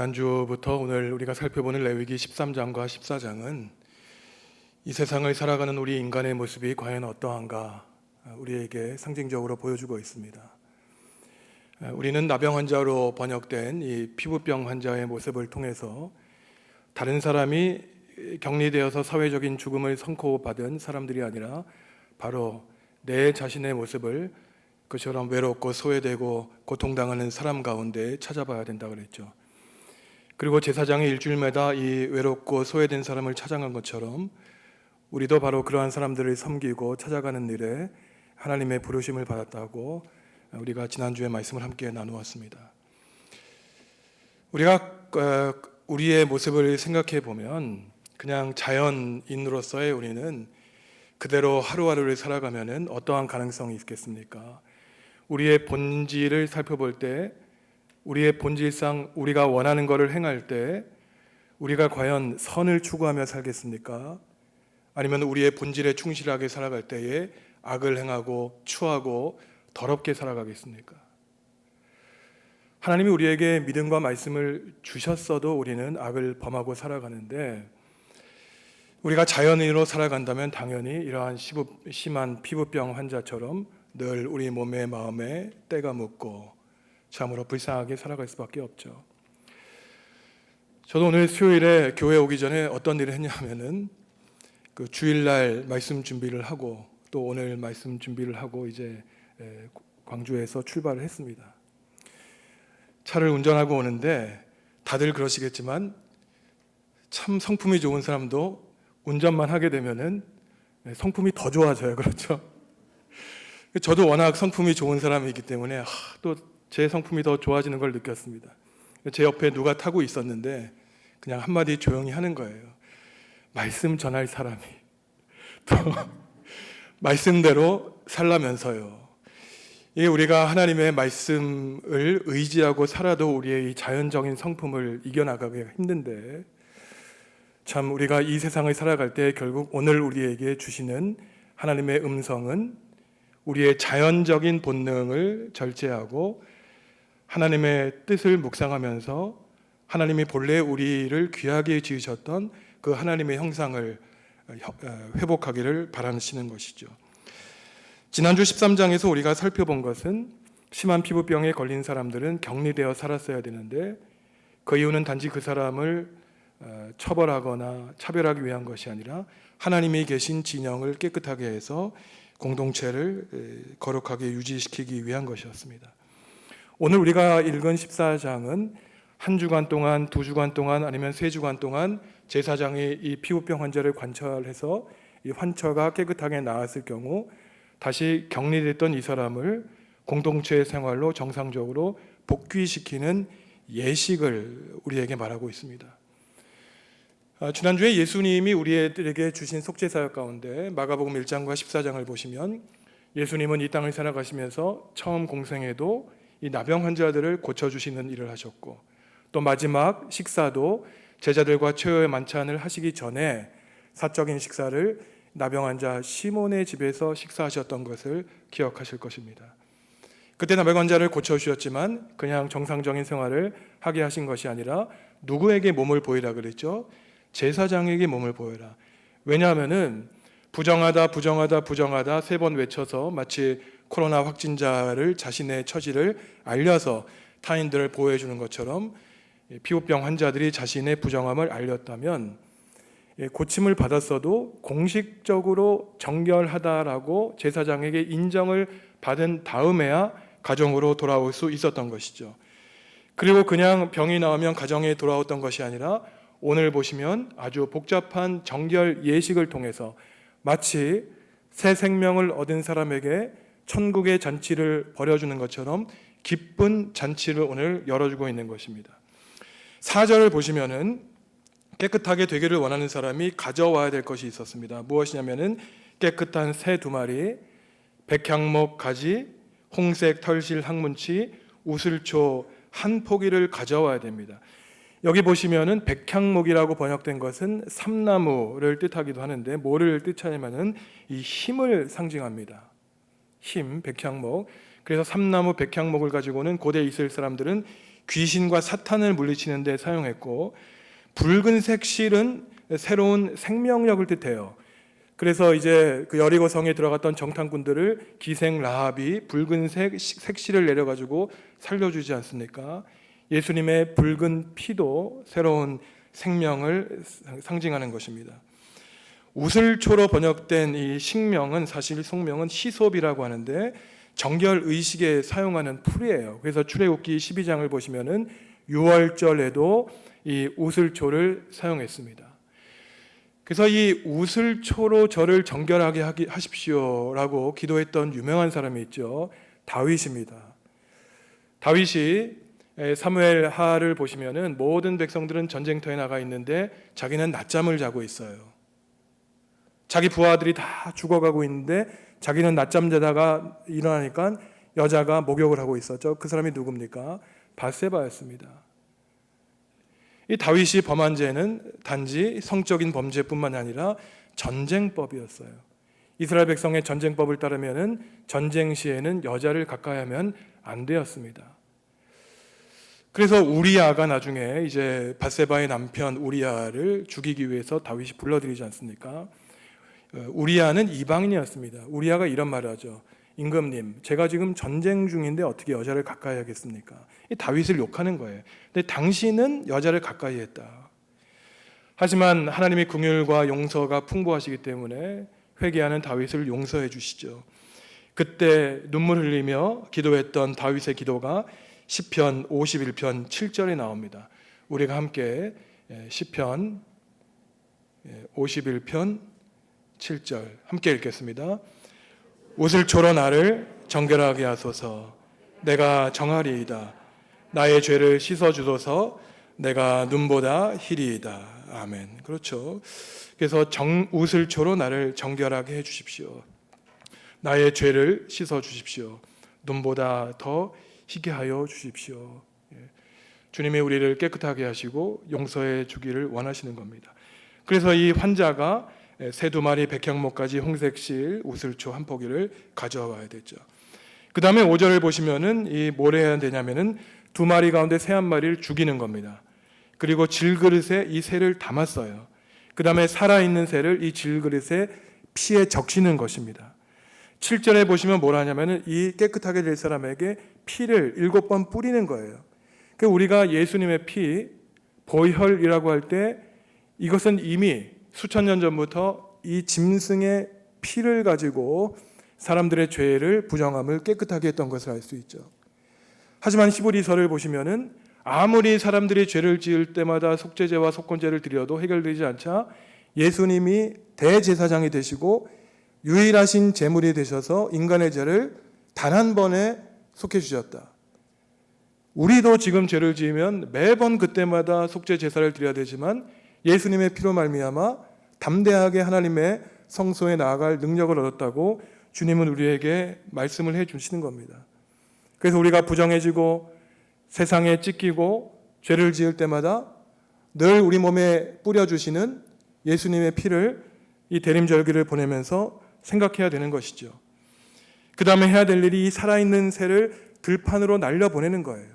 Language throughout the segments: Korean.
지난주부터 오늘 우리가 살펴보는 레위기 13장과 14장은 이 세상을 살아가는 우리 인간의 모습이 과연 어떠한가 우리에게 상징적으로 보여주고 있습니다. 우리는 나병 환자로 번역된 이 피부병 환자의 모습을 통해서 다른 사람이 격리되어서 사회적인 죽음을 선고받은 사람들이 아니라 바로 내 자신의 모습을 그처럼 외롭고 소외되고 고통당하는 사람 가운데 찾아봐야 된다고 그랬죠. 그리고 제사장이 일주일마다 이 외롭고 소외된 사람을 찾아간 것처럼 우리도 바로 그러한 사람들을 섬기고 찾아가는 일에 하나님의 부르심을 받았다고 우리가 지난주에 말씀을 함께 나누었습니다. 우리가 우리의 모습을 생각해 보면 그냥 자연인으로서의 우리는 그대로 하루하루를 살아가면 어떠한 가능성이 있겠습니까? 우리의 본질을 살펴볼 때 우리의 본질상 우리가 원하는 것을 행할 때 우리가 과연 선을 추구하며 살겠습니까? 아니면 우리의 본질에 충실하게 살아갈 때에 악을 행하고 추하고 더럽게 살아가겠습니까? 하나님이 우리에게 믿음과 말씀을 주셨어도 우리는 악을 범하고 살아가는데 우리가 자연인으로 살아간다면 당연히 이러한 심한 피부병 환자처럼 늘 우리 몸에 마음에 때가 묻고 참으로 불쌍하게 살아갈 수밖에 없죠. 저도 오늘 수요일에 교회 오기 전에 어떤 일을 했냐면은 그 주일날 말씀 준비를 하고 또 오늘 말씀 준비를 하고 이제 광주에서 출발을 했습니다. 차를 운전하고 오는데 다들 그러시겠지만 참 성품이 좋은 사람도 운전만 하게 되면은 성품이 더 좋아져요. 그렇죠? 저도 워낙 성품이 좋은 사람이기 때문에 또 제 성품이 더 좋아지는 걸 느꼈습니다. 제 옆에 누가 타고 있었는데 그냥 한마디 조용히 하는 거예요. 말씀 전할 사람이 또 말씀대로 살라면서요. 이게 우리가 하나님의 말씀을 의지하고 살아도 우리의 이 자연적인 성품을 이겨나가기가 힘든데 참 우리가 이 세상을 살아갈 때 결국 오늘 우리에게 주시는 하나님의 음성은 우리의 자연적인 본능을 절제하고 하나님의 뜻을 묵상하면서 하나님이 본래 우리를 귀하게 지으셨던 그 하나님의 형상을 회복하기를 바라시는 것이죠. 지난주 13장에서 우리가 살펴본 것은 심한 피부병에 걸린 사람들은 격리되어 살았어야 되는데 그 이유는 단지 그 사람을 처벌하거나 차별하기 위한 것이 아니라 하나님이 계신 진영을 깨끗하게 해서 공동체를 거룩하게 유지시키기 위한 것이었습니다. 오늘 우리가 읽은 14장은 한 주간 동안, 두 주간 동안 아니면 세 주간 동안 제사장이 이 피부병 환자를 관찰해서 이 환처가 깨끗하게 나았을 경우 다시 격리됐던 이 사람을 공동체 생활로 정상적으로 복귀시키는 예식을 우리에게 말하고 있습니다. 지난주에 예수님이 우리에게 주신 속죄사역 가운데 마가복음 1장과 14장을 보시면 예수님은 이 땅을 살아가시면서 처음 공생에도 이 나병 환자들을 고쳐주시는 일을 하셨고 또 마지막 식사도 제자들과 최후의 만찬을 하시기 전에 사적인 식사를 나병 환자 시몬의 집에서 식사하셨던 것을 기억하실 것입니다. 그때 나병 환자를 고쳐주셨지만 그냥 정상적인 생활을 하게 하신 것이 아니라 누구에게 몸을 보이라 그랬죠? 제사장에게 몸을 보여라. 왜냐하면은 부정하다 부정하다 부정하다 3번 외쳐서 마치 코로나 확진자를 자신의 처지를 알려서 타인들을 보호해 주는 것처럼 피부병 환자들이 자신의 부정함을 알렸다면 고침을 받았어도 공식적으로 정결하다라고 제사장에게 인정을 받은 다음에야 가정으로 돌아올 수 있었던 것이죠. 그리고 그냥 병이 나오면 가정에 돌아왔던 것이 아니라 오늘 보시면 아주 복잡한 정결 예식을 통해서 마치 새 생명을 얻은 사람에게 천국의 잔치를 벌여주는 것처럼 기쁜 잔치를 오늘 열어주고 있는 것입니다. 4절을 보시면은 깨끗하게 되기를 원하는 사람이 가져와야 될 것이 있었습니다. 무엇이냐면은 깨끗한 새 2마리, 백향목 가지, 홍색 털실 항문치, 우슬초 한 포기를 가져와야 됩니다. 여기 보시면은 백향목이라고 번역된 것은 삼나무를 뜻하기도 하는데 뭐를 뜻하냐면은 이 힘을 상징합니다. 힘, 백향목. 그래서 삼나무 백향목을 가지고는 고대 이스라엘 사람들은 귀신과 사탄을 물리치는 데 사용했고, 붉은색 실은 새로운 생명력을 뜻해요. 그래서 이제 그 여리고 성에 들어갔던 정탐꾼들을 기생 라합이 붉은색 색실을 내려가지고 살려주지 않습니까? 예수님의 붉은 피도 새로운 생명을 상징하는 것입니다. 우슬초로 번역된 이 식명은 사실 속명은 히솝이라고 하는데 정결 의식에 사용하는 풀이에요. 그래서 출애굽기 12장을 보시면은 유월절에도 이 우슬초를 사용했습니다. 그래서 이 우슬초로 저를 정결하게 하십시오라고 기도했던 유명한 사람이 있죠. 다윗입니다. 다윗이 사무엘 하를 보시면은 모든 백성들은 전쟁터에 나가 있는데 자기는 낮잠을 자고 있어요. 자기 부하들이 다 죽어가고 있는데 자기는 낮잠 자다가 일어나니까 여자가 목욕을 하고 있었죠. 그 사람이 누굽니까? 밧세바였습니다. 이 다윗이 범한 죄는 단지 성적인 범죄뿐만 아니라 전쟁법이었어요. 이스라엘 백성의 전쟁법을 따르면은 전쟁 시에는 여자를 가까이 하면 안 되었습니다. 그래서 우리아가 나중에 이제 밧세바의 남편 우리아를 죽이기 위해서 다윗이 불러들이지 않습니까? 우리아는 이방인이었습니다. 우리아가 이런 말을 하죠. 임금님, 제가 지금 전쟁 중인데 어떻게 여자를 가까이 하겠습니까? 이 다윗을 욕하는 거예요. 근데 당신은 여자를 가까이 했다. 하지만 하나님의 긍휼과 용서가 풍부하시기 때문에 회개하는 다윗을 용서해 주시죠. 그때 눈물 흘리며 기도했던 다윗의 기도가 시편 51편 7절에 나옵니다. 우리가 함께 시편 51편 7절 함께 읽겠습니다. 우슬초로 나를 정결하게 하소서. 내가 정하리이다. 나의 죄를 씻어주소서. 내가 눈보다 희리이다. 아멘. 그렇죠. 그래서 우슬초로 나를 정결하게 해주십시오. 나의 죄를 씻어주십시오. 눈보다 더 희게 하여 주십시오. 주님이 우리를 깨끗하게 하시고 용서해 주기를 원하시는 겁니다. 그래서 이 환자가 새 2마리 백향목까지 홍색실 우슬초 한 포기를 가져와야 되죠. 그 다음에 5절을 보시면은 이 뭘 해야 되냐면은 2마리 가운데 새 1마리를 죽이는 겁니다. 그리고 질그릇에 이 새를 담았어요. 그 다음에 살아있는 새를 이 질그릇에 피에 적시는 것입니다. 7절에 보시면 뭘 하냐면은 이 깨끗하게 될 사람에게 피를 7번 뿌리는 거예요. 그 우리가 예수님의 피, 보혈이라고 할 때 이것은 이미 수천 년 전부터 이 짐승의 피를 가지고 사람들의 죄를 부정함을 깨끗하게 했던 것을 알 수 있죠. 하지만 히브리서를 보시면은 아무리 사람들이 죄를 지을 때마다 속죄제와 속건제를 드려도 해결되지 않자 예수님이 대제사장이 되시고 유일하신 제물이 되셔서 인간의 죄를 단 한 번에 속해 주셨다. 우리도 지금 죄를 지으면 매번 그때마다 속죄 제사를 드려야 되지만 예수님의 피로 말미암아 담대하게 하나님의 성소에 나아갈 능력을 얻었다고 주님은 우리에게 말씀을 해 주시는 겁니다. 그래서 우리가 부정해지고 세상에 찢기고 죄를 지을 때마다 늘 우리 몸에 뿌려주시는 예수님의 피를 이 대림절기를 보내면서 생각해야 되는 것이죠. 그 다음에 해야 될 일이 이 살아있는 새를 들판으로 날려보내는 거예요.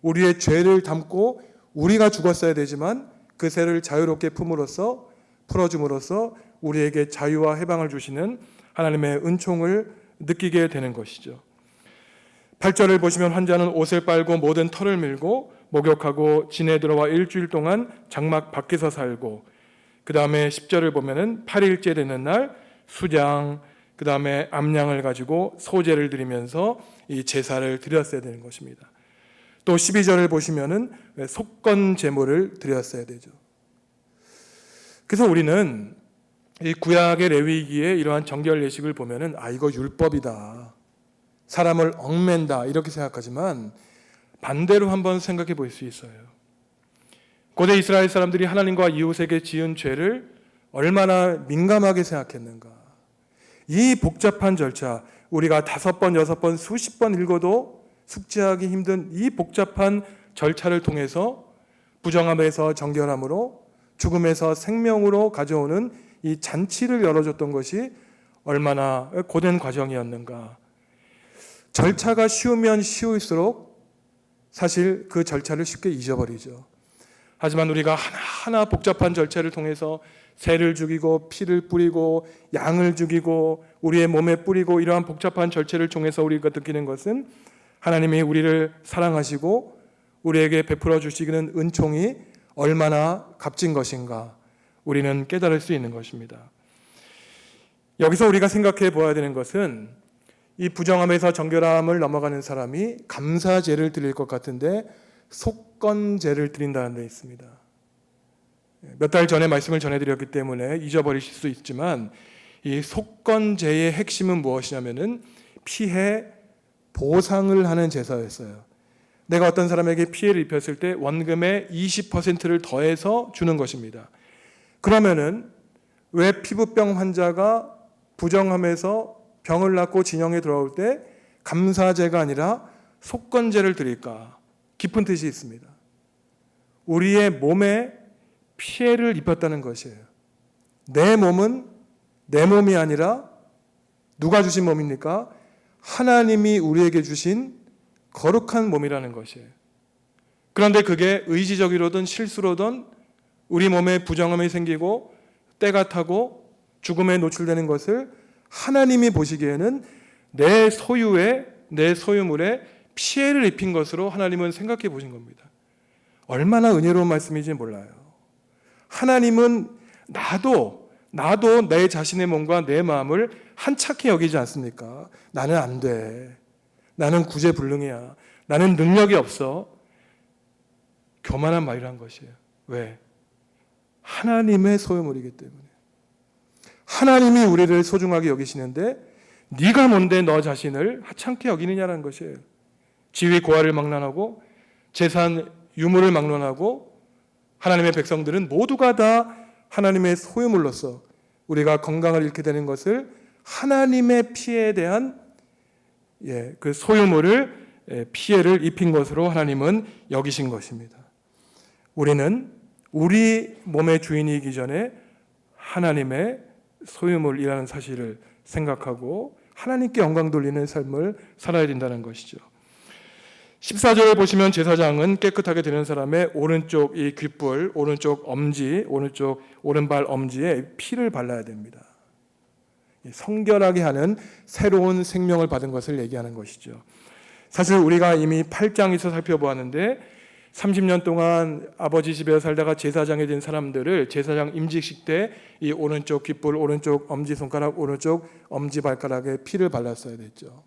우리의 죄를 담고 우리가 죽었어야 되지만 그 새를 자유롭게 품으로써 풀어줌으로써 우리에게 자유와 해방을 주시는 하나님의 은총을 느끼게 되는 것이죠. 8절을 보시면 환자는 옷을 빨고 모든 털을 밀고 목욕하고 진에 들어와 일주일 동안 장막 밖에서 살고, 그 다음에 10절을 보면은 8일째 되는 날 수장, 그 다음에 암양을 가지고 소제를 드리면서 이 제사를 드렸어야 되는 것입니다. 또 12절을 보시면은 속건 제물을 드렸어야 되죠. 그래서 우리는 이 구약의 레위기에 이러한 정결 예식을 보면은 이거 율법이다, 사람을 얽맨다 이렇게 생각하지만 반대로 한번 생각해 볼 수 있어요. 고대 이스라엘 사람들이 하나님과 이웃에게 지은 죄를 얼마나 민감하게 생각했는가. 이 복잡한 절차, 우리가 5번, 6번, 수십 번 읽어도 숙지하기 힘든 이 복잡한 절차를 통해서 부정함에서 정결함으로, 죽음에서 생명으로 가져오는 이 잔치를 열어줬던 것이 얼마나 고된 과정이었는가. 절차가 쉬우면 쉬울수록 사실 그 절차를 쉽게 잊어버리죠. 하지만 우리가 하나하나 복잡한 절차를 통해서 새를 죽이고 피를 뿌리고 양을 죽이고 우리의 몸에 뿌리고 이러한 복잡한 절차를 통해서 우리가 느끼는 것은 하나님이 우리를 사랑하시고 우리에게 베풀어 주시는 은총이 얼마나 값진 것인가 우리는 깨달을 수 있는 것입니다. 여기서 우리가 생각해 보아야 되는 것은 이 부정함에서 정결함을 넘어가는 사람이 감사제를 드릴 것 같은데 속건제를 드린다는 데 있습니다. 몇 달 전에 말씀을 전해드렸기 때문에 잊어버리실 수 있지만 이 속건제의 핵심은 무엇이냐면은 피해 보상을 하는 제사였어요. 내가 어떤 사람에게 피해를 입혔을 때 원금의 20%를 더해서 주는 것입니다. 그러면은 왜 피부병 환자가 부정함에서 병을 낫고 진영에 들어올 때 감사제가 아니라 속건제를 드릴까? 깊은 뜻이 있습니다. 우리의 몸에 피해를 입혔다는 것이에요. 내 몸은 내 몸이 아니라 누가 주신 몸입니까? 하나님이 우리에게 주신 거룩한 몸이라는 것이에요. 그런데 그게 의지적이로든 실수로든 우리 몸에 부정함이 생기고 때가 타고 죽음에 노출되는 것을 하나님이 보시기에는 내 소유에 내 소유물에 피해를 입힌 것으로 하나님은 생각해 보신 겁니다. 얼마나 은혜로운 말씀인지 몰라요. 하나님은 나도 내 자신의 몸과 내 마음을 한착해 여기지 않습니까? 나는 안 돼. 나는 구제불능이야. 나는 능력이 없어. 교만한 말이란 것이에요. 왜? 하나님의 소유물이기 때문에. 하나님이 우리를 소중하게 여기시는데 네가 뭔데 너 자신을 하찮게 여기느냐라는 것이에요. 지위 고하를 막론하고 재산 유물을 막론하고 하나님의 백성들은 모두가 다 하나님의 소유물로서 우리가 건강을 잃게 되는 것을 하나님의 피해에 대한 그 소유물을 피해를 입힌 것으로 하나님은 여기신 것입니다. 우리는 우리 몸의 주인이기 전에 하나님의 소유물이라는 사실을 생각하고 하나님께 영광 돌리는 삶을 살아야 된다는 것이죠. 14절을 보시면 제사장은 깨끗하게 되는 사람의 오른쪽 이 귓불, 오른쪽 엄지, 오른발 엄지에 피를 발라야 됩니다. 성결하게 하는 새로운 생명을 받은 것을 얘기하는 것이죠. 사실 우리가 이미 8장에서 살펴보았는데 30년 동안 아버지 집에 살다가 제사장이 된 사람들을 제사장 임직식 때 이 오른쪽 귓불, 오른쪽 엄지손가락, 오른쪽 엄지발가락에 피를 발랐어야 됐죠.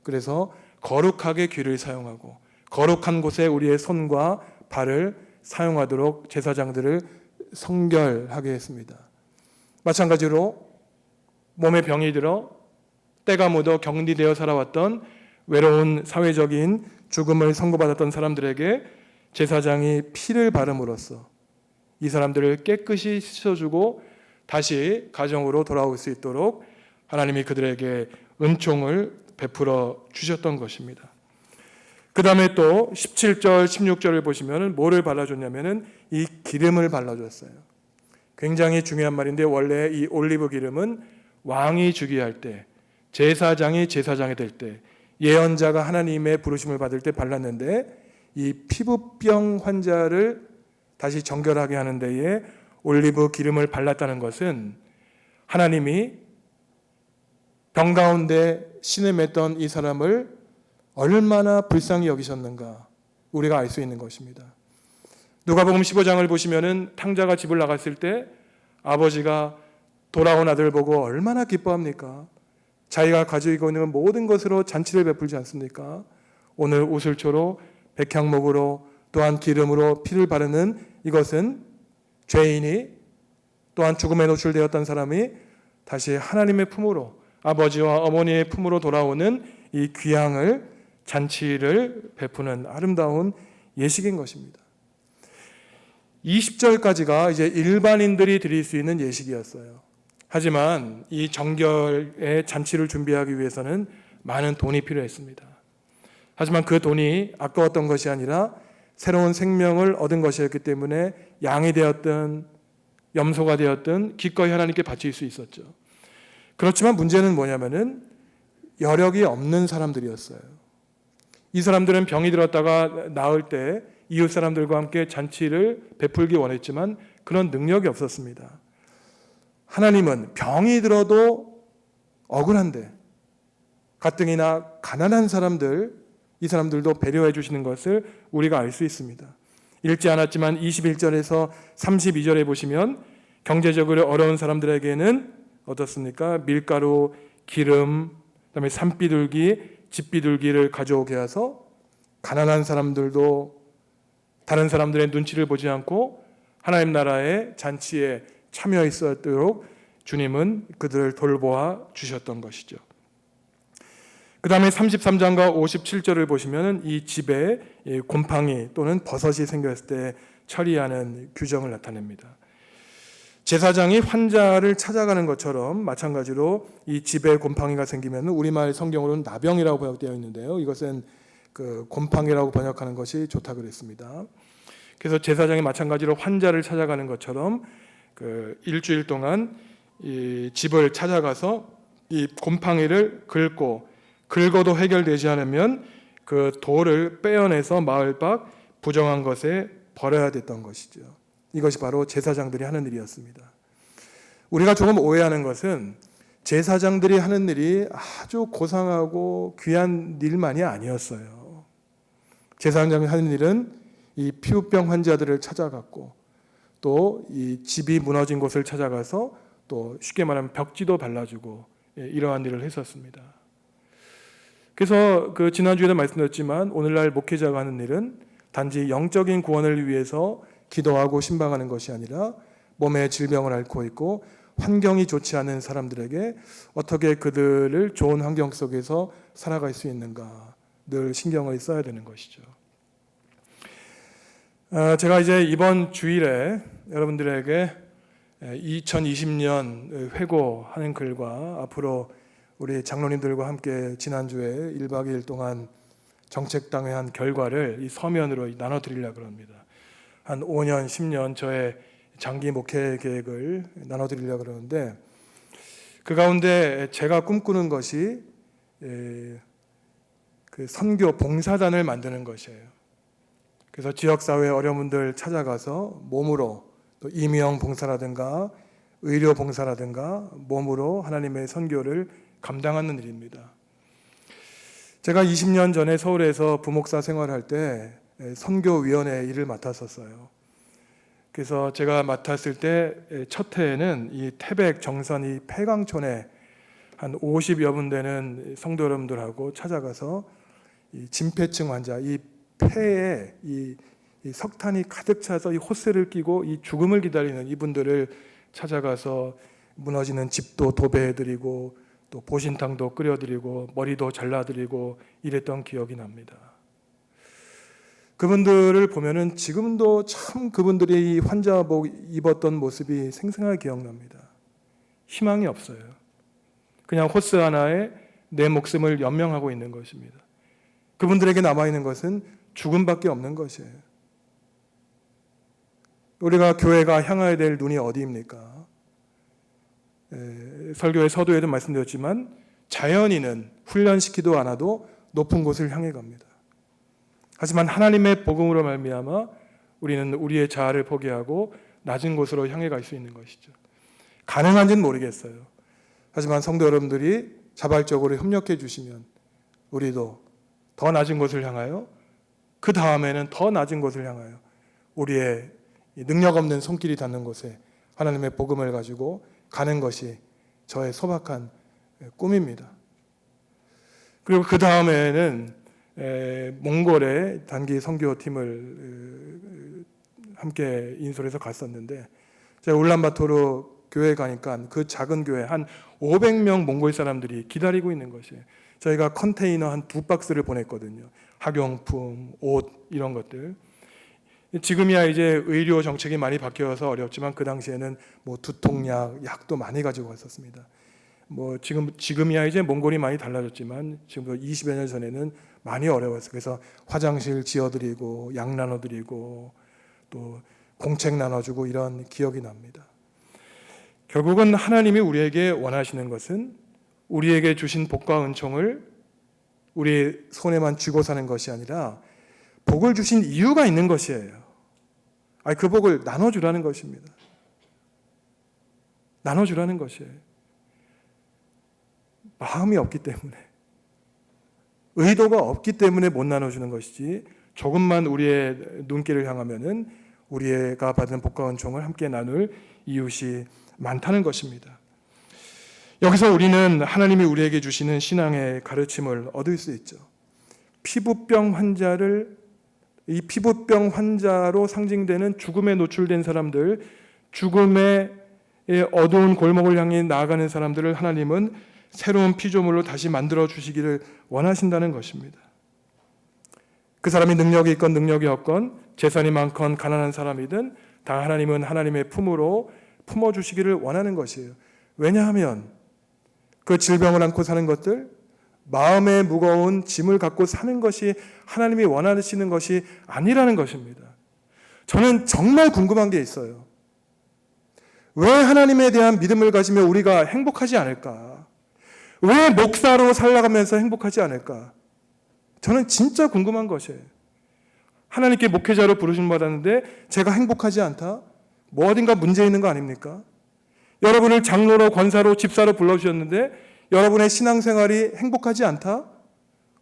그래서 거룩하게 귀를 사용하고 거룩한 곳에 우리의 손과 발을 사용하도록 제사장들을 성결하게 했습니다. 마찬가지로 몸에 병이 들어 때가 묻어 격리되어 살아왔던 외로운 사회적인 죽음을 선고받았던 사람들에게 제사장이 피를 바름으로써 이 사람들을 깨끗이 씻어주고 다시 가정으로 돌아올 수 있도록 하나님이 그들에게 은총을 베풀어 주셨던 것입니다. 그 다음에 또 17절, 16절을 보시면 뭐를 발라줬냐면은 이 기름을 발라줬어요. 굉장히 중요한 말인데 원래 이 올리브 기름은 왕이 즉위할 때, 제사장이 될 때, 예언자가 하나님의 부르심을 받을 때 발랐는데 이 피부병 환자를 다시 정결하게 하는 데에 올리브 기름을 발랐다는 것은 하나님이 병 가운데 신에 맺던 이 사람을 얼마나 불쌍히 여기셨는가 우리가 알 수 있는 것입니다. 누가복음 15장을 보시면은 탕자가 집을 나갔을 때 아버지가 돌아온 아들 보고 얼마나 기뻐합니까? 자기가 가지고 있는 모든 것으로 잔치를 베풀지 않습니까? 오늘 우슬초로 백향목으로 또한 기름으로 피를 바르는 이것은 죄인이 또한 죽음에 노출되었던 사람이 다시 하나님의 품으로 아버지와 어머니의 품으로 돌아오는 이 귀향을 잔치를 베푸는 아름다운 예식인 것입니다. 20절까지가 이제 일반인들이 드릴 수 있는 예식이었어요. 하지만 이 정결의 잔치를 준비하기 위해서는 많은 돈이 필요했습니다. 하지만 그 돈이 아까웠던 것이 아니라 새로운 생명을 얻은 것이었기 때문에 양이 되었든 염소가 되었든 기꺼이 하나님께 바칠 수 있었죠. 그렇지만 문제는 뭐냐면은 여력이 없는 사람들이었어요. 이 사람들은 병이 들었다가 나을 때 이웃 사람들과 함께 잔치를 베풀기 원했지만 그런 능력이 없었습니다. 하나님은 병이 들어도 억울한데 가뜩이나 가난한 사람들, 이 사람들도 배려해 주시는 것을 우리가 알 수 있습니다. 읽지 않았지만 21절에서 32절에 보시면 경제적으로 어려운 사람들에게는 어떻습니까? 밀가루, 기름, 그다음에 산비둘기, 집비둘기를 가져오게 해서 가난한 사람들도 다른 사람들의 눈치를 보지 않고 하나님 나라의 잔치에 참여했도록 주님은 그들을 돌보아 주셨던 것이죠. 그 다음에 33장과 57절을 보시면 이 집에 곰팡이 또는 버섯이 생겼을 때 처리하는 규정을 나타냅니다. 제사장이 환자를 찾아가는 것처럼 마찬가지로 이 집에 곰팡이가 생기면 우리말 성경으로는 나병이라고 번역되어 있는데요. 이것은 그 곰팡이라고 번역하는 것이 좋다 그랬습니다. 그래서 제사장이 마찬가지로 환자를 찾아가는 것처럼 그 일주일 동안 이 집을 찾아가서 이 곰팡이를 긁어도 해결되지 않으면 그 돌을 빼어내서 마을 밖 부정한 것에 버려야 됐던 것이죠. 이것이 바로 제사장들이 하는 일이었습니다. 우리가 조금 오해하는 것은 제사장들이 하는 일이 아주 고상하고 귀한 일만이 아니었어요. 제사장이 하는 일은 이 피부병 환자들을 찾아갔고 또 이 집이 무너진 곳을 찾아가서 또 쉽게 말하면 벽지도 발라주고 이러한 일을 했었습니다. 그래서 그 지난주에도 말씀드렸지만 오늘날 목회자가 하는 일은 단지 영적인 구원을 위해서 기도하고 신방하는 것이 아니라 몸에 질병을 앓고 있고 환경이 좋지 않은 사람들에게 어떻게 그들을 좋은 환경 속에서 살아갈 수 있는가 늘 신경을 써야 되는 것이죠. 제가 이제 이번 주일에 여러분들에게 2020년 회고하는 글과 앞으로 우리 장로님들과 함께 지난주에 1박 2일 동안 정책당회 한 결과를 이 서면으로 나눠드리려고 합니다. 한 5년, 10년 저의 장기 목회 계획을 나눠드리려고 그러는데 그 가운데 제가 꿈꾸는 것이 그 선교 봉사단을 만드는 것이에요. 그래서 지역사회 어려운 분들 찾아가서 몸으로 또 임의형 봉사라든가 의료 봉사라든가 몸으로 하나님의 선교를 감당하는 일입니다. 제가 20년 전에 서울에서 부목사 생활할 때 선교위원회 일을 맡았었어요. 그래서 제가 맡았을 때 첫 해에는 이 태백 정선 이 폐광촌에 한 50여 분 되는 성도 여러분들하고 찾아가서 이 진폐증 환자, 이 폐에 이 석탄이 가득 차서 이 호스를 끼고 이 죽음을 기다리는 이분들을 찾아가서 무너지는 집도 도배해드리고 또 보신탕도 끓여드리고 머리도 잘라드리고 이랬던 기억이 납니다. 그분들을 보면은 지금도 참 그분들이 이 환자복 입었던 모습이 생생하게 기억납니다. 희망이 없어요. 그냥 호스 하나에 내 목숨을 연명하고 있는 것입니다. 그분들에게 남아있는 것은 죽음밖에 없는 것이에요. 우리가 교회가 향해야 될 눈이 어디입니까? 설교의 서두에도 말씀드렸지만 자연인은 훈련시키도 않아도 높은 곳을 향해 갑니다. 하지만 하나님의 복음으로 말미암아 우리는 우리의 자아를 포기하고 낮은 곳으로 향해 갈 수 있는 것이죠. 가능한지는 모르겠어요. 하지만 성도 여러분들이 자발적으로 협력해 주시면 우리도 더 낮은 곳을 향하여 그 다음에는 더 낮은 곳을 향하여 우리의 능력 없는 손길이 닿는 곳에 하나님의 복음을 가지고 가는 것이 저의 소박한 꿈입니다. 그리고 그 다음에는 몽골의 단기 선교팀을 함께 인솔해서 갔었는데 제가 울란바토르 교회에 가니까 그 작은 교회 한 500명 몽골 사람들이 기다리고 있는 것이에요. 저희가 컨테이너 한 2박스를 보냈거든요. 학용품, 옷 이런 것들. 지금이야 이제 의료 정책이 많이 바뀌어서 어렵지만 그 당시에는 뭐 두통약, 약도 많이 가지고 갔었습니다. 뭐 지금이야 이제 몽골이 많이 달라졌지만 지금 20여 년 전에는 많이 어려웠어요. 그래서 화장실 지어드리고 약 나눠드리고 또 공책 나눠주고 이런 기억이 납니다. 결국은 하나님이 우리에게 원하시는 것은 우리에게 주신 복과 은총을 우리 손에만 쥐고 사는 것이 아니라 복을 주신 이유가 있는 것이에요. 그 복을 나눠주라는 것입니다. 나눠주라는 것이에요. 마음이 없기 때문에, 의도가 없기 때문에 못 나눠주는 것이지, 조금만 우리의 눈길을 향하면은 우리가 받은 복과 은총을 함께 나눌 이웃이 많다는 것입니다. 여기서 우리는 하나님이 우리에게 주시는 신앙의 가르침을 얻을 수 있죠. 피부병 환자를, 이 피부병 환자로 상징되는 죽음에 노출된 사람들, 죽음의 어두운 골목을 향해 나아가는 사람들을 하나님은 새로운 피조물로 다시 만들어 주시기를 원하신다는 것입니다. 그 사람이 능력이 있건 능력이 없건, 재산이 많건 가난한 사람이든 다 하나님은 하나님의 품으로 품어주시기를 원하는 것이에요. 왜냐하면 그 질병을 안고 사는 것들, 마음의 무거운 짐을 갖고 사는 것이 하나님이 원하시는 것이 아니라는 것입니다. 저는 정말 궁금한 게 있어요. 왜 하나님에 대한 믿음을 가지며 우리가 행복하지 않을까? 왜 목사로 살아가면서 행복하지 않을까? 저는 진짜 궁금한 것이에요. 하나님께 목회자로 부르심 받았는데 제가 행복하지 않다? 뭐 어딘가 문제 있는 거 아닙니까? 여러분을 장로로, 권사로, 집사로 불러주셨는데 여러분의 신앙생활이 행복하지 않다?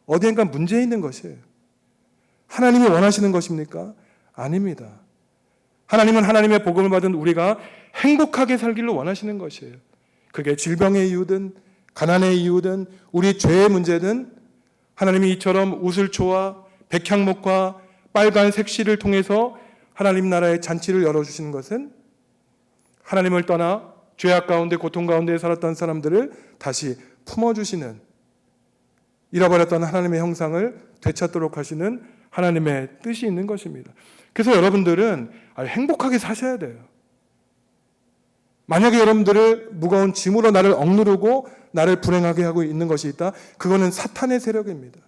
어딘가 문제 있는 것이에요. 하나님이 원하시는 것입니까? 아닙니다. 하나님은 하나님의 복음을 받은 우리가 행복하게 살기를 원하시는 것이에요. 그게 질병의 이유든 가난의 이유든 우리 죄의 문제든 하나님이 이처럼 우슬초와 백향목과 빨간 색시를 통해서 하나님 나라의 잔치를 열어주시는 것은 하나님을 떠나 죄악 가운데 고통 가운데 살았던 사람들을 다시 품어주시는, 잃어버렸던 하나님의 형상을 되찾도록 하시는 하나님의 뜻이 있는 것입니다. 그래서 여러분들은 행복하게 사셔야 돼요. 만약에 여러분들을 무거운 짐으로 나를 억누르고 나를 불행하게 하고 있는 것이 있다, 그거는 사탄의 세력입니다.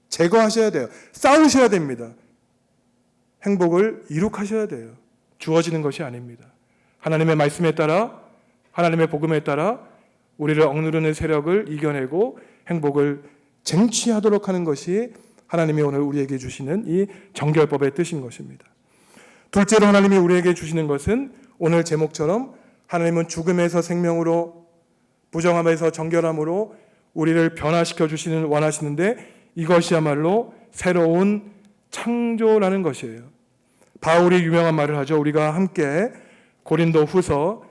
제거하셔야 돼요. 싸우셔야 됩니다. 행복을 이룩하셔야 돼요. 주어지는 것이 아닙니다. 하나님의 말씀에 따라, 하나님의 복음에 따라 우리를 억누르는 세력을 이겨내고 행복을 쟁취하도록 하는 것이 하나님이 오늘 우리에게 주시는 이 정결법의 뜻인 것입니다. 둘째로 하나님이 우리에게 주시는 것은 오늘 제목처럼 하나님은 죽음에서 생명으로, 부정함에서 정결함으로 우리를 변화시켜 주시는 원하시는데, 이것이야말로 새로운 창조라는 것이에요. 바울이 유명한 말을 하죠. 우리가 함께 고린도 후서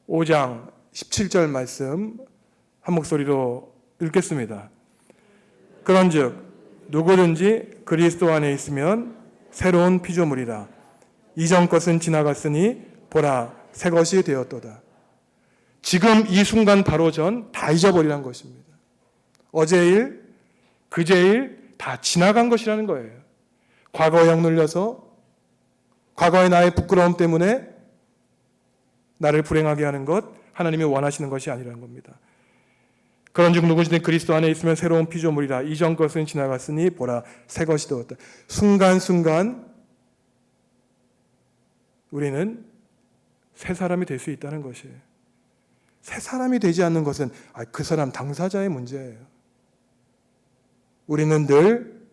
5장 17절 말씀 한 목소리로 읽겠습니다. 그런즉 누구든지 그리스도 안에 있으면 새로운 피조물이라. 이전 것은 지나갔으니 보라 새 것이 되었도다. 지금 이 순간 바로 전 다 잊어버리란 것입니다. 어제 일, 그제 일 다 지나간 것이라는 거예요. 과거에 억눌려서, 과거의 나의 부끄러움 때문에 나를 불행하게 하는 것, 하나님이 원하시는 것이 아니라는 겁니다. 그런즉 누구든지 그리스도 안에 있으면 새로운 피조물이라. 이전 것은 지나갔으니 보라 새 것이 되었다. 순간순간 우리는 새 사람이 될 수 있다는 것이에요. 새 사람이 되지 않는 것은 그 사람 당사자의 문제예요. 우리는 늘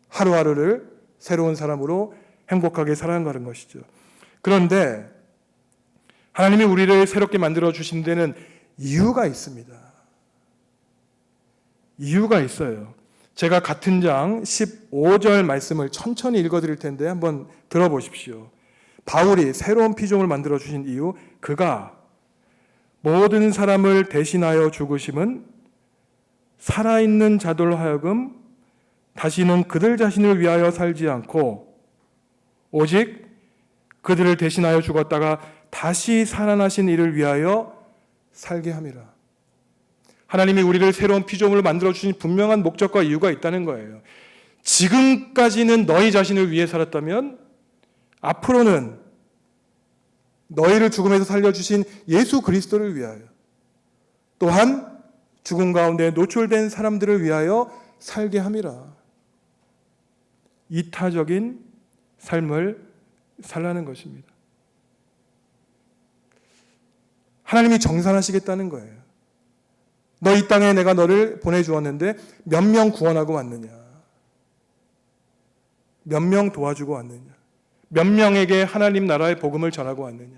하루하루를 새로운 사람으로 행복하게 살아가는 것이죠. 그런데 하나님이 우리를 새롭게 만들어 주신 데는 이유가 있습니다. 이유가 있어요. 제가 같은 장 15절 말씀을 천천히 읽어드릴 텐데 한번 들어보십시오. 바울이 새로운 피조물을 만들어 주신 이유, 그가 모든 사람을 대신하여 죽으심은 살아있는 자들로 하여금 다시는 그들 자신을 위하여 살지 않고 오직 그들을 대신하여 죽었다가 다시 살아나신 이를 위하여 살게 함이라. 하나님이 우리를 새로운 피조물을 만들어 주신 분명한 목적과 이유가 있다는 거예요. 지금까지는 너희 자신을 위해 살았다면 앞으로는 너희를 죽음에서 살려주신 예수 그리스도를 위하여, 또한 죽음 가운데 노출된 사람들을 위하여 살게 함이라. 이타적인 삶을 살라는 것입니다. 하나님이 정산하시겠다는 거예요. 너 이 땅에 내가 너를 보내주었는데 몇 명 구원하고 왔느냐? 몇 명 도와주고 왔느냐? 몇 명에게 하나님 나라의 복음을 전하고 왔느냐?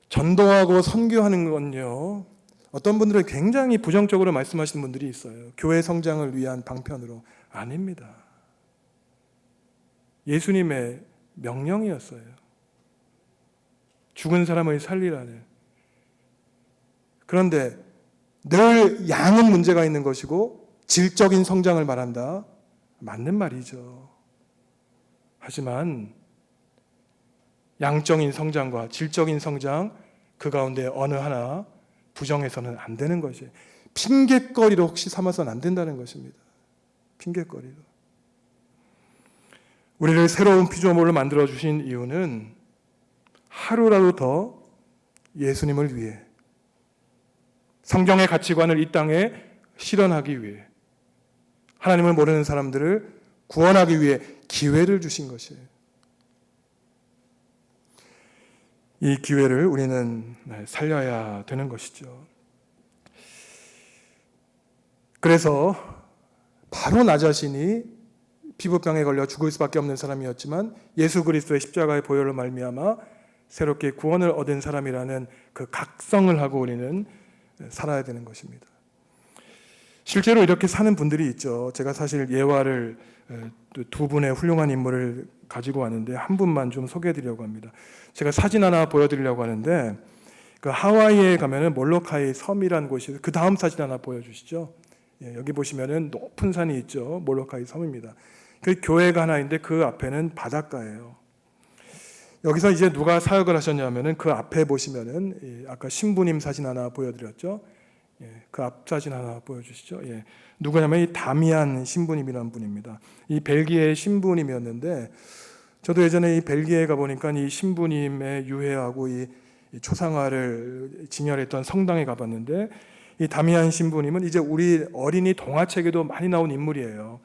전도하고 선교하는 건요, 어떤 분들은 굉장히 부정적으로 말씀하시는 분들이 있어요. 교회 성장을 위한 방편으로. 아닙니다. 예수님의 명령이었어요. 죽은 사람을 살리라는. 그런데 늘 양은 문제가 있는 것이고 질적인 성장을 말한다. 맞는 말이죠. 하지만 양적인 성장과 질적인 성장, 그 가운데 어느 하나 부정해서는 안 되는 것이에요. 핑곗거리로 혹시 삼아서는 안 된다는 것입니다. 핑곗거리로. 우리를 새로운 피조물을 만들어주신 이유는 하루라도 더 예수님을 위해, 성경의 가치관을 이 땅에 실현하기 위해, 하나님을 모르는 사람들을 구원하기 위해 기회를 주신 것이에요. 이 기회를 우리는 살려야 되는 것이죠. 그래서 바로 나 자신이 피부병에 걸려 죽을 수밖에 없는 사람이었지만 예수 그리스도의 십자가의 보혈로 말미암아 새롭게 구원을 얻은 사람이라는 그 각성을 하고 우리는 살아야 되는 것입니다. 실제로 이렇게 사는 분들이 있죠. 제가 사실 예화를 두 분의 훌륭한 인물을 가지고 왔는데 한 분만 좀 소개해드리려고 합니다. 제가 사진 하나 보여드리려고 하는데, 그 하와이에 가면은 몰로카이 섬이라는 곳이, 그 다음 사진 하나 보여주시죠. 예, 여기 보시면은 높은 산이 있죠. 몰로카이 섬입니다. 그 교회가 하나 있는데 그 앞에는 바닷가예요. 여기서 이제 누가 사역을 하셨냐면은 그 앞에 보시면은 아까 신부님 사진 하나 보여드렸죠. 예, 그 앞 사진 하나 보여주시죠. 예, 누구냐면 이 다미안 신부님이라는 분입니다. 이 벨기에 신부님이었는데, 저도 예전에 이 벨기에 가보니까 이 신부님의 유해하고 이 초상화를 진열했던 성당에 가봤는데, 이 다미안 신부님은 이제 우리 어린이 동화책에도 많이 나온 인물이에요.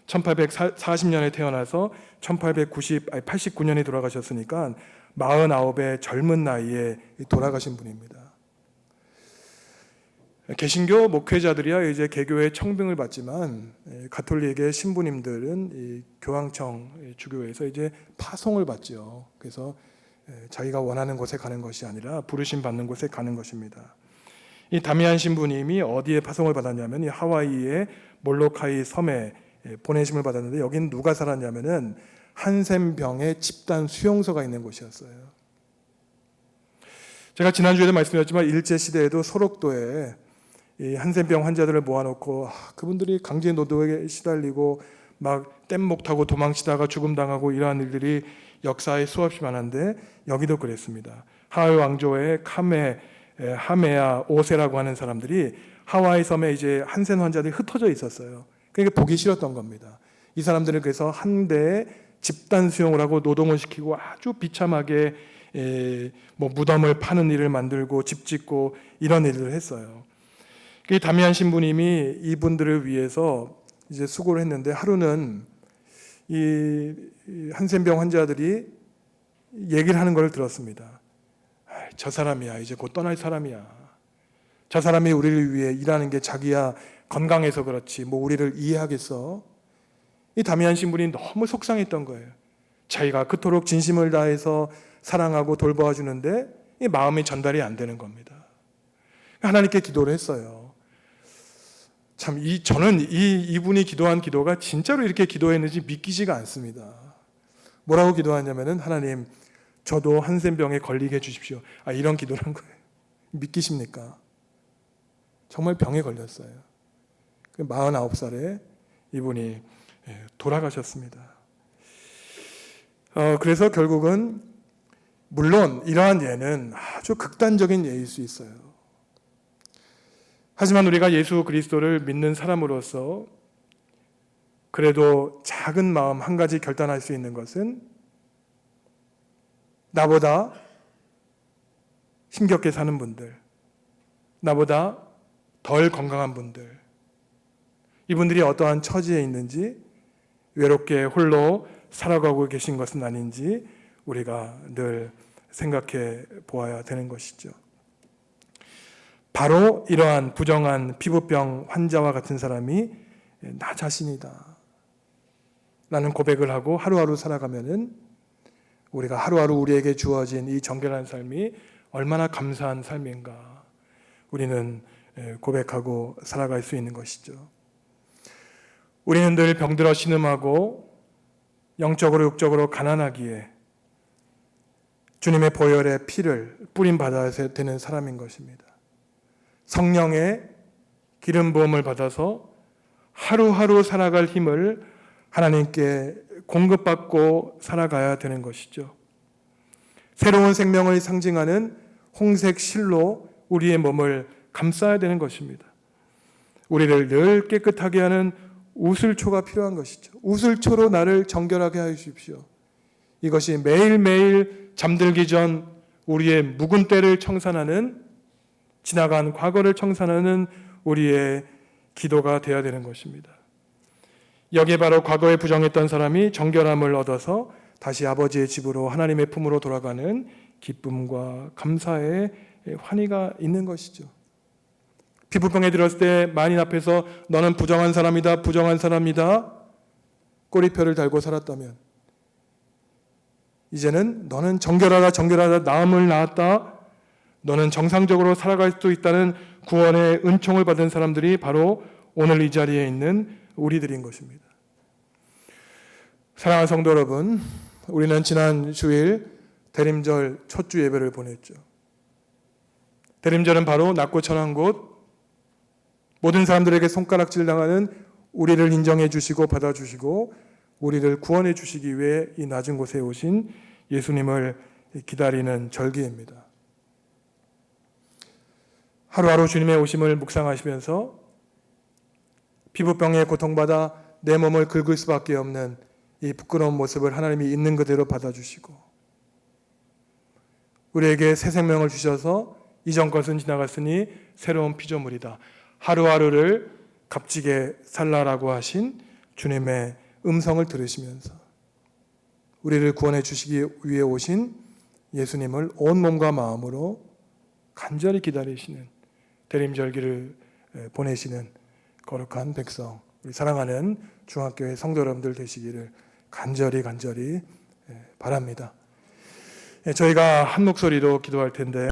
1840년에 태어나서 89년에 돌아가셨으니까 49의 젊은 나이에 돌아가신 분입니다. 개신교 목회자들이야 이제 개교의 청빙을 받지만 가톨릭의 신부님들은 이 교황청 주교에서 이제 파송을 받죠. 그래서 자기가 원하는 곳에 가는 것이 아니라 부르심 받는 곳에 가는 것입니다. 이 다미안 신부님이 어디에 파송을 받았냐면 이 하와이의 몰로카이 섬에 보내심을 받았는데, 여기는 누가 살았냐면은 한센병의 집단 수용소가 있는 곳이었어요. 제가 지난주에도 말씀드렸지만 일제시대에도 소록도에 이 한센병 환자들을 모아놓고 그분들이 강제 노동에 시달리고 막 뗏목 타고 도망치다가 죽음당하고 이러한 일들이 역사에 수없이 많은데, 여기도 그랬습니다. 하와이 왕조의 하메아 오세라고 하는 사람들이 하와이 섬에 이제 한센 환자들이 흩어져 있었어요. 그러니까 보기 싫었던 겁니다. 이 사람들을 그래서 한 대에 집단 수용을 하고 노동을 시키고 아주 비참하게 뭐 무덤을 파는 일을 만들고 집 짓고 이런 일을 했어요. 이 다미안 신부님이 이분들을 위해서 이제 수고를 했는데, 하루는 이 한센병 환자들이 얘기를 하는 걸 들었습니다. 저 사람이야, 이제 곧 떠날 사람이야. 저 사람이 우리를 위해 일하는 게 자기야 건강해서 그렇지 뭐 우리를 이해하겠어? 이 다미안 신부님 너무 속상했던 거예요. 자기가 그토록 진심을 다해서 사랑하고 돌보아주는데 이 마음이 전달이 안 되는 겁니다. 하나님께 기도를 했어요. 참, 저는 이분이 기도한 기도가 진짜로 이렇게 기도했는지 믿기지가 않습니다. 뭐라고 기도하냐면은, 하나님, 저도 한센병에 걸리게 해주십시오. 이런 기도를 한 거예요. 믿기십니까? 정말 병에 걸렸어요. 49살에 이분이 돌아가셨습니다. 그래서 결국은, 물론 이러한 예는 아주 극단적인 예일 수 있어요. 하지만 우리가 예수 그리스도를 믿는 사람으로서 그래도 작은 마음 한 가지 결단할 수 있는 것은, 나보다 힘겹게 사는 분들, 나보다 덜 건강한 분들, 이분들이 어떠한 처지에 있는지, 외롭게 홀로 살아가고 계신 것은 아닌지 우리가 늘 생각해 보아야 되는 것이죠. 바로 이러한 부정한 피부병 환자와 같은 사람이 나 자신이다 라는 고백을 하고 하루하루 살아가면은 우리가 하루하루 우리에게 주어진 이 정결한 삶이 얼마나 감사한 삶인가 우리는 고백하고 살아갈 수 있는 것이죠. 우리는 늘 병들어 신음하고 영적으로 육적으로 가난하기에 주님의 보혈의 피를 뿌림받아야 되는 사람인 것입니다. 성령의 기름 부음을 받아서 하루하루 살아갈 힘을 하나님께 공급받고 살아가야 되는 것이죠. 새로운 생명을 상징하는 홍색 실로 우리의 몸을 감싸야 되는 것입니다. 우리를 늘 깨끗하게 하는 우슬초가 필요한 것이죠. 우슬초로 나를 정결하게 하여 주십시오. 이것이 매일매일 잠들기 전 우리의 묵은 때를 청산하는, 지나간 과거를 청산하는 우리의 기도가 되어야 되는 것입니다. 여기에 바로 과거에 부정했던 사람이 정결함을 얻어서 다시 아버지의 집으로 하나님의 품으로 돌아가는 기쁨과 감사의 환희가 있는 것이죠. 피부병에 들었을 때 만인 앞에서 너는 부정한 사람이다, 부정한 사람이다 꼬리표를 달고 살았다면 이제는 너는 정결하다, 정결하다, 나음을 낳았다, 너는 정상적으로 살아갈 수 있다는 구원의 은총을 받은 사람들이 바로 오늘 이 자리에 있는 우리들인 것입니다. 사랑하는 성도 여러분, 우리는 지난 주일 대림절 첫 주 예배를 보냈죠. 대림절은 바로 낮고 천한 곳, 모든 사람들에게 손가락질 당하는 우리를 인정해 주시고 받아주시고 우리를 구원해 주시기 위해 이 낮은 곳에 오신 예수님을 기다리는 절기입니다. 하루하루 주님의 오심을 묵상하시면서 피부병에 고통받아 내 몸을 긁을 수밖에 없는 이 부끄러운 모습을 하나님이 있는 그대로 받아주시고 우리에게 새 생명을 주셔서 이전 것은 지나갔으니 새로운 피조물이다. 하루하루를 값지게 살라라고 하신 주님의 음성을 들으시면서 우리를 구원해 주시기 위해 오신 예수님을 온 몸과 마음으로 간절히 기다리시는 대림절기를 보내시는 거룩한 백성, 우리 사랑하는 중학교의 성도 여러분들 되시기를 간절히 바랍니다. 저희가 한 목소리로 기도할 텐데